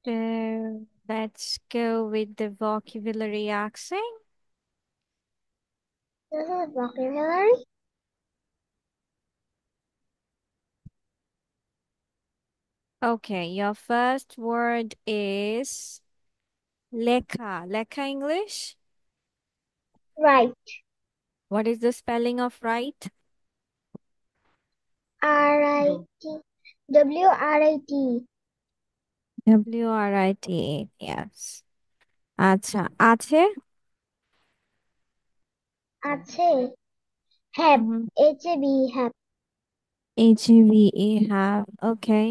Let's go with the vocabulary accent. This is vocabulary. Okay, your first word is lekha. Lekha English? Right. What is the spelling of right? R-I-T. W-R-I-T. WRIT. Yes. আচ্ছা আছে আছে। Have. H-A-B. Have. HVE have. Okay.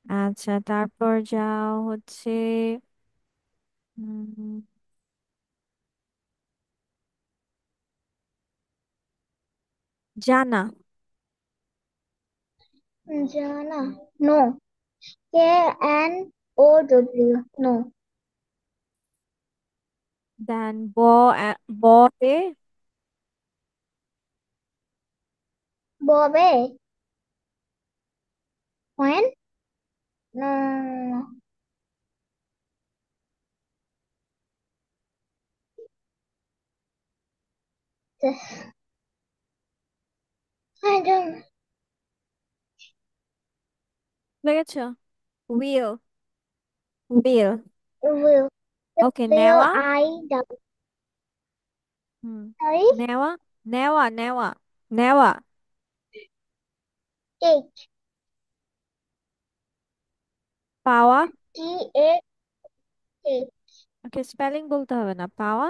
আচ্ছা তারপর যাও হচ্ছে উম, জানা। জানা. No. K-N-O-W. No. দেন বতে Bobe. When? No, no, no. This. I don't. লেগেছ উইল উইল Will. ওকে নেওয়া W-I-W. হুম Sorry. নেওয়া নেওয়া নেওয়া নেওয়া Take. পাওয়া T-A-K. ওকে স্পেলিং বলতে হবে না পাওয়া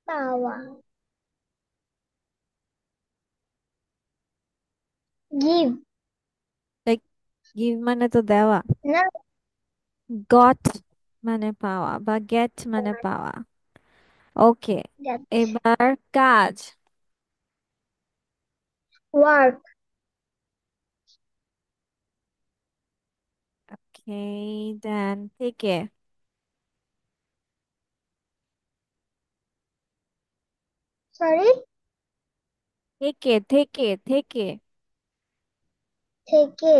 Power. Give. লাইক গিভ মানে তো দেওয়া No. গট মানে পাওয়া বা গেট মানে পাওয়া ওকে That. এবার কাজ Work. ওকে দেন থেকে Sorry. থেকে থেকে থেকে থেকে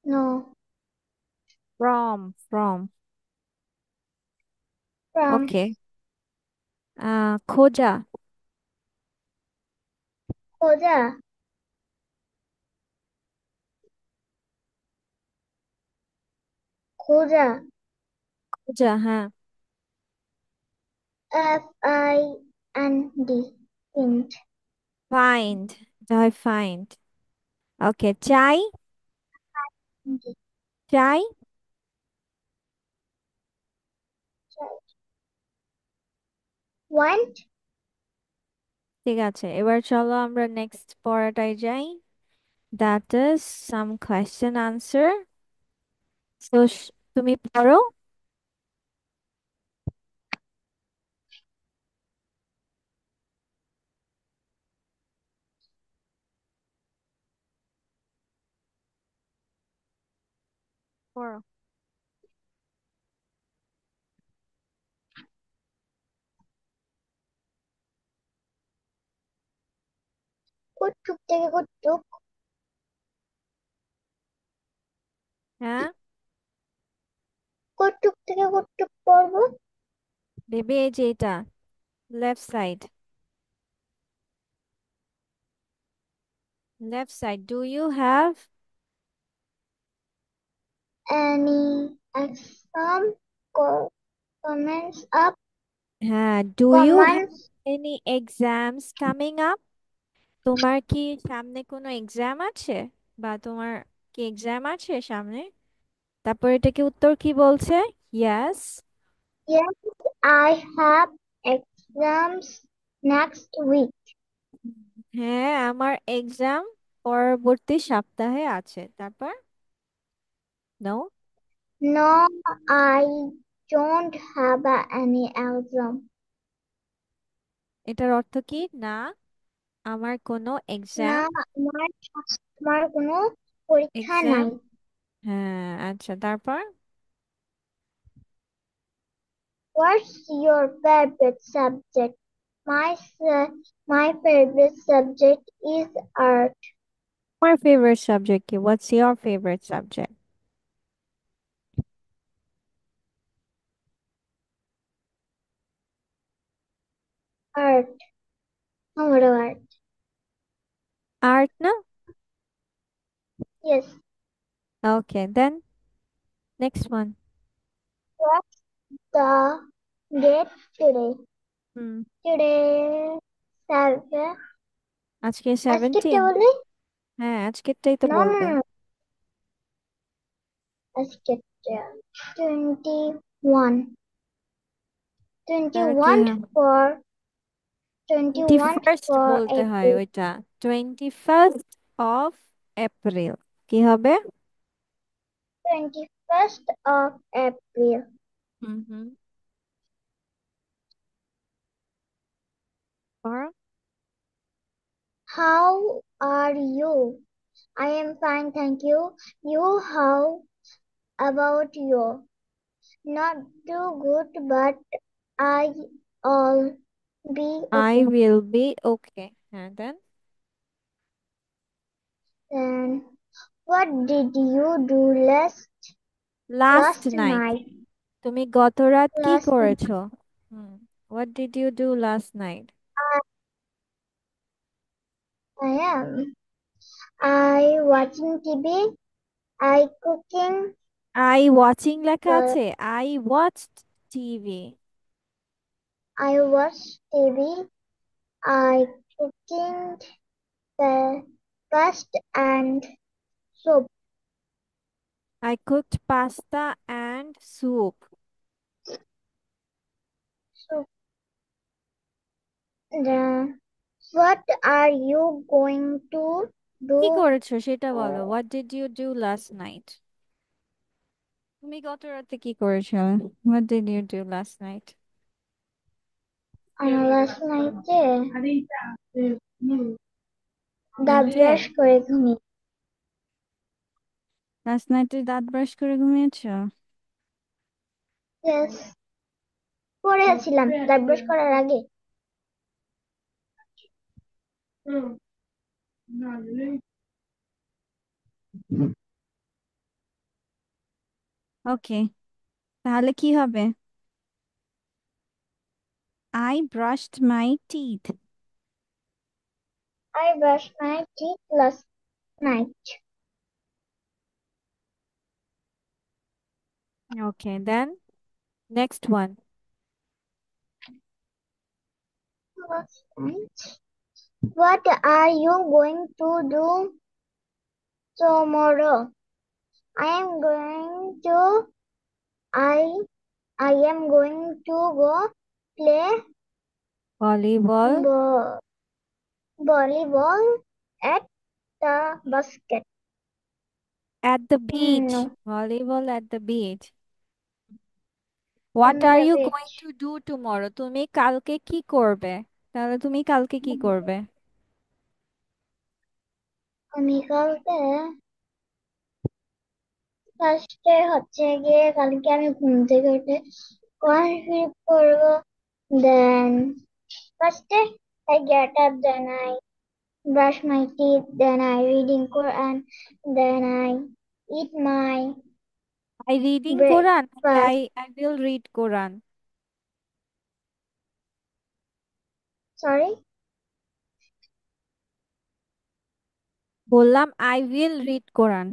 no from from ওকে খোঁজা খোঁজা খোঁজা খোঁজা হ্যাঁ F-I-N-D find ফাইন্ড এটা হয় ফাইন্ড ওকে চাই চাই want ঠিক আছে এবার চলো আমরা নেক্সট পড়াটায় যাই that is some question answer তো তুমি পড়ো পড়ো কুটুক থেকে কুটুক হ্যাঁ কুটুক থেকে কুটুক পড়বো বেবি এই যে এটা left side do you have any exam comments up হ্যাঁ do you have comments any exams coming up তোমার কি সামনে কোনো এক্সাম আছে বা তোমার কি এক্সাম আছে সামনে তারপর এটাকে উত্তর কি বলছে yes yes I have exams next week হ্যাঁ আমার এক্সাম পরবর্তী সপ্তাহে আছে তারপর no no I don't have any exam এটার অর্থ কি না আমার কোনো না এক্সাম আমার আমার কোনো পরীক্ষা এক্সাম নাই হ্যাঁ আচ্ছা তারপর What's your favorite subject? My favorite subject is art. My favorite subject কি? What's your favorite subject? Art. What art? Art না? Yes. Okay, then next one. What's the date today? Hmm, Today, Saturday. আজকে আজকেরটা 17। বলি? হ্যাঁ, আজকেরটাই তো No, no, বলবে। no. আজকেরটা 21. তাহলে কি 21 হয়? for 21 21st for বলতে হয় April. ওইটা। 21st of April কি হবে? 21st of April. Hmm hmm. Or How are you? I am fine, thank you. You, how about you? Not too good, but I'll be I okay. will be okay. And then Then, what did you do last last night. night? তুমি গত রাত কি Last night, করেছো? হুম। What did you do last night? I am. I watching TV. I cooking. I watching লেখা Well, আছে। I watched TV. I watch TV. I cooking the past and soup. I cooked pasta and soup. So, the, what are you going to কি do করেছো সেটা বলো। What did you do last night? তুমি গত রাতে কি করেছো? What did you do last night? last night? দাঁত রাতে ব্রাশ করে ঘুমিয়ে। লাস্ট নাইটে দাঁত ব্রাশ করে ঘুমিয়েছো? Yes, পড়েছিলাম দাঁত ব্রাশ করার আগে। ওকে, তাহলে কি হবে? I brushed my teeth. I brushed my teeth last night. Okay, then next one. Last night. What are you going to do tomorrow? I am going to I I am going to go play Volleyball bo- volleyball at the basket. at the beach. No, Volleyball at the beach. What on are the you going beach. to do tomorrow? তুমি কালকে কি করবে? তাহলে তুমি কালকে কি করবে? আমি কালকে ফার্স্টে হচ্ছে গিয়ে কালকে আমি ঘুম থেকে উঠে কোরআন শরীফ পড়বো। Then firstly I get up, then I brush my teeth, then I reading Quran, then I eat my I reading Quran নাকি breakfast. I will read Quran? Sorry, বললাম I will read Quran.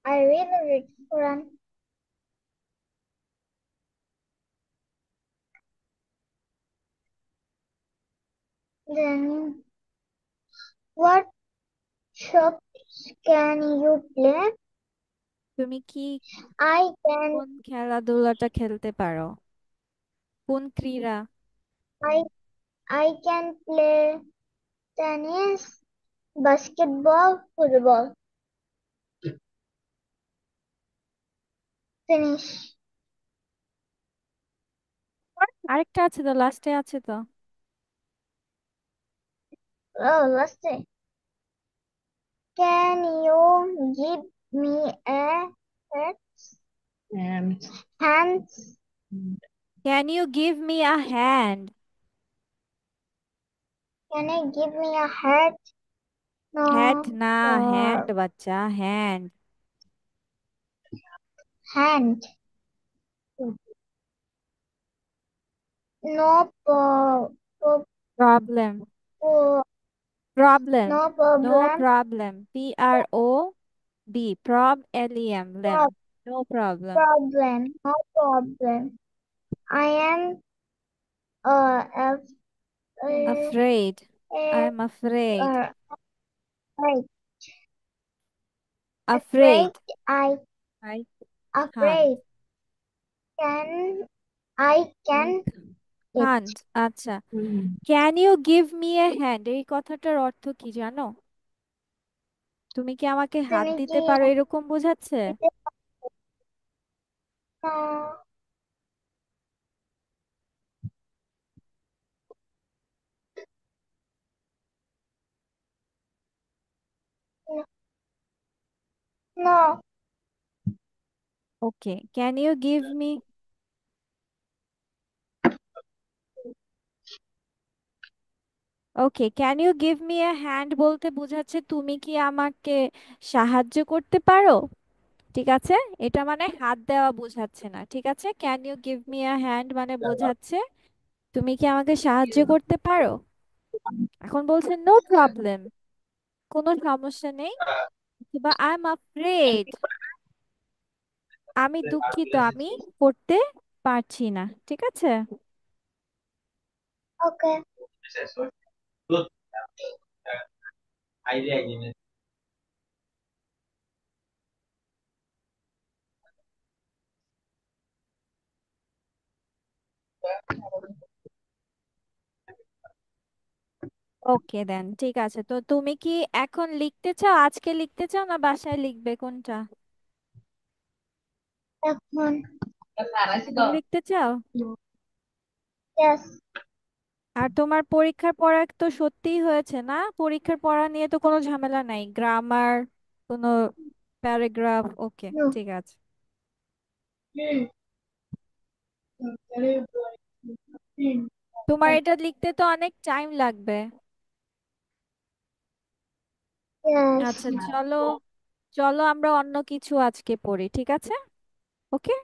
I really read Quran. Then what shops can you play? তুমি কি I can কোন খেলাধুলাটা খেলতে পারো? কোন ক্রীড়া? I I can play tennis, basketball, football. Finish. আরেকটা আছে তো, লাস্টে আছে তো। Oh, let's see. Can you give me a hands? Hands? Can you give me a hand? Can I give me a hat? Hat No. না, hand For বাচ্চা, hand. hand. No. Problem. Po- Problem. no No problem. problem. PROB. Problem. No No problem. problem. No problem. I am af- uh, Afraid. uh, I'm afraid. uh, afraid. Afraid. Afraid. I I can't. afraid. Can I I can it? can't. আচ্ছা। Can you give me a hand? এই কথাটার অর্থ কি জানো? তুমি কি আমাকে হাত তুমি কি দিতে পারো, এরকম বোঝাচ্ছে? দিতে পারো? No. Okay. Can you give me okay, can you give me a hand বলতে বোঝাচ্ছে তুমি কি আমাকে সাহায্য করতে পারো। ঠিক আছে, এটা মানে হাত দেওয়া বোঝাচ্ছে না। ঠিক আছে, can you give me a hand মানে বোঝাচ্ছে তুমি কি আমাকে সাহায্য করতে পারো। এখন বলছে নো প্রবলেম, কোনো সমস্যা নেই, বা আই এম আফ্রেড, আমি দুঃখিত, আমি করতে পারছি না। ঠিক আছে। Okay. ওকে দেন, ঠিক আছে। তো তুমি কি এখন লিখতে চাও, আজকে লিখতে চাও না বাসায় লিখবে, কোনটা? এখন এখন লিখতে চাও? yes. আর তোমার পরীক্ষার পড়া তো সত্যিই হয়েছে না? পরীক্ষার পড়া নিয়ে তো কোনো ঝামেলা নাই, গ্রামার, কোনো প্যারাগ্রাফ, ওকে No. ঠিক আছে। তোমার এটা লিখতে তো অনেক টাইম লাগবে। Yes. আচ্ছা চলো, চলো আমরা অন্য কিছু আজকে পড়ি, ঠিক আছে? ওকে।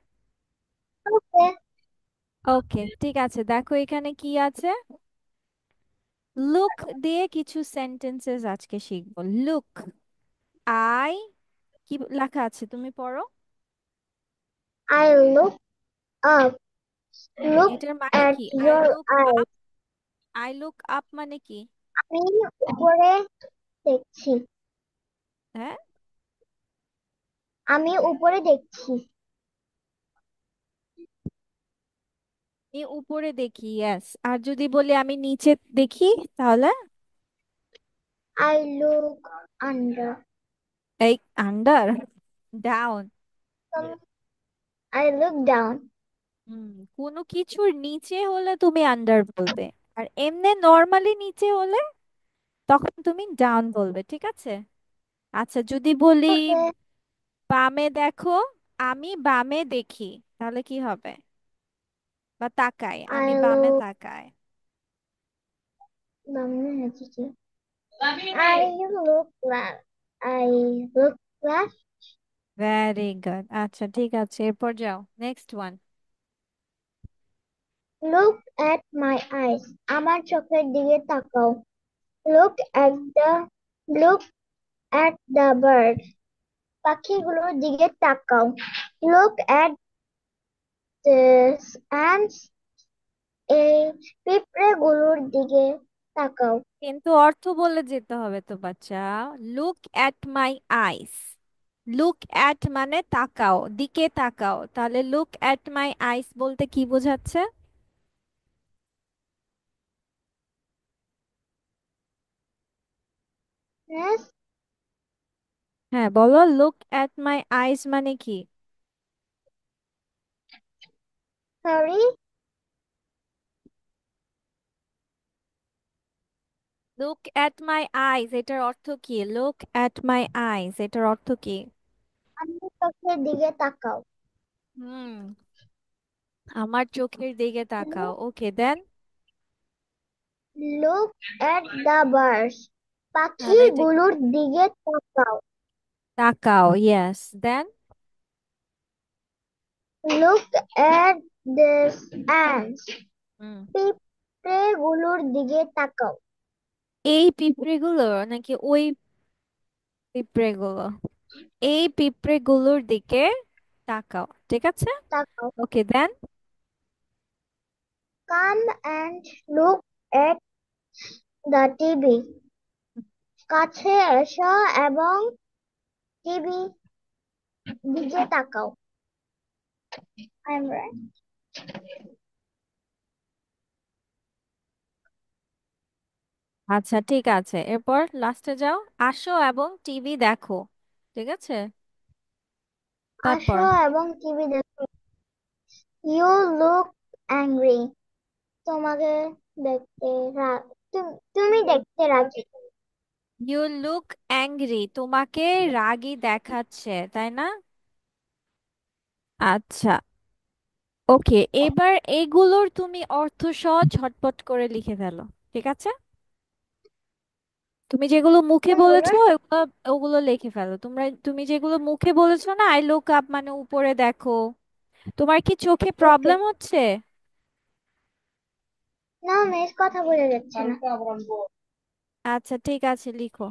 Okay. ওকে ঠিক আছে, দেখো এখানে কি আছে। লুক দিয়ে কিছু সেন্টেন্সেস আজকে শিখবো। লুক, আই, কি লেখা আছে তুমি পড়ো। I look up. Look এটার মানে at কি? I your look eyes. Up, I look up মানে কি? আমি উপরে দেখছি। হ্যাঁ, আমি উপরে দেখছি। আমি উপরে দেখি, ইয়েস। আর যদি বলি আমি নিচে দেখি, তাহলে? I look under. এই under, down. I look down. হুম, কোনো কিছুর নিচে হলে তুমি আন্ডার বলবে, আর এমনি নর্মালি নিচে হলে তখন তুমি ডাউন বলবে। ঠিক আছে। আচ্ছা যদি বলি Okay. বামে দেখো, আমি বামে দেখি, তাহলে কি হবে? বা তাকাই, আমি I বামে look তাকাই। বামে দেখছি। I look left. I look left. Very good, আচ্ছা ঠিক আছে, এরপর যাও, next one. Look at my eyes. আমার চোখের দিকে তাকাও। Look at the look at the bird. পাখিগুলোর দিকে তাকাও। Look at the ants. এই পিঁপড়েগুলোর দিকে তাকাও। কিন্তু অর্থ বলে যেতে হবে তো বাচ্চা। Look at my eyes, look at মানে তাকাও, দিকে তাকাও, তাহলে লুক অ্যাট মাই আইস বলতে কি বোঝাচ্ছে? Yes. হ্যাঁ বলো, লুক অ্যাট মাই আইস মানে কি? Sorry. লুক অ্যাট মাই আইস এটার অর্থ কি? লুক অ্যাট মাই আইস এটার অর্থ কি? আমার চোখের দিকে তাকাও। হুম, আমার চোখের দিকে তাকাও, okay then. Look at the birds, তাহলে এটা কি? পাখিগুলোর দিকে তাকাও। তাকাও, yes, then. Look at this ants, hmm. পিঁপড়েগুলোর দিকে তাকাও। এই পিঁপড়েগুলো নাকি ওই পিঁপড়েগুলো? এই পিঁপড়েগুলোর দিকে তাকাও, ঠিক আছে। তাকাও। Okay then. Come and look at the TV, কাছে এসো এবং টিভি দিকে তাকাও। I'm right. আচ্ছা ঠিক আছে, এরপর লাস্টে যাও। আসো এবং টিভি দেখো, ঠিক আছে। তারপর আসো এবং টিভি দেখো। ইউ লুক অ্যাংরি, তোমাকে দেখতে তুমি দেখতে রাগী। ইউ লুক অ্যাংরি, তোমাকে রাগী দেখাচ্ছে, তাই না? আচ্ছা, ওকে, এবার এগুলোর তুমি অর্থ সহ ঝটপট করে লিখে ফেলো, ঠিক আছে। তুমি যেগুলো মুখে কোনগুলো? বলেছো ওগুলো, ওগুলো লিখে ফেলো। তুমি যেগুলো মুখে বলেছো না, আই লুক আপ মানে উপরে দেখো। তোমার কি চোখে ওকে। প্রবলেম হচ্ছে? না মিস, কথা বলে যাচ্ছে না। আচ্ছা ঠিক আছে, লিখো।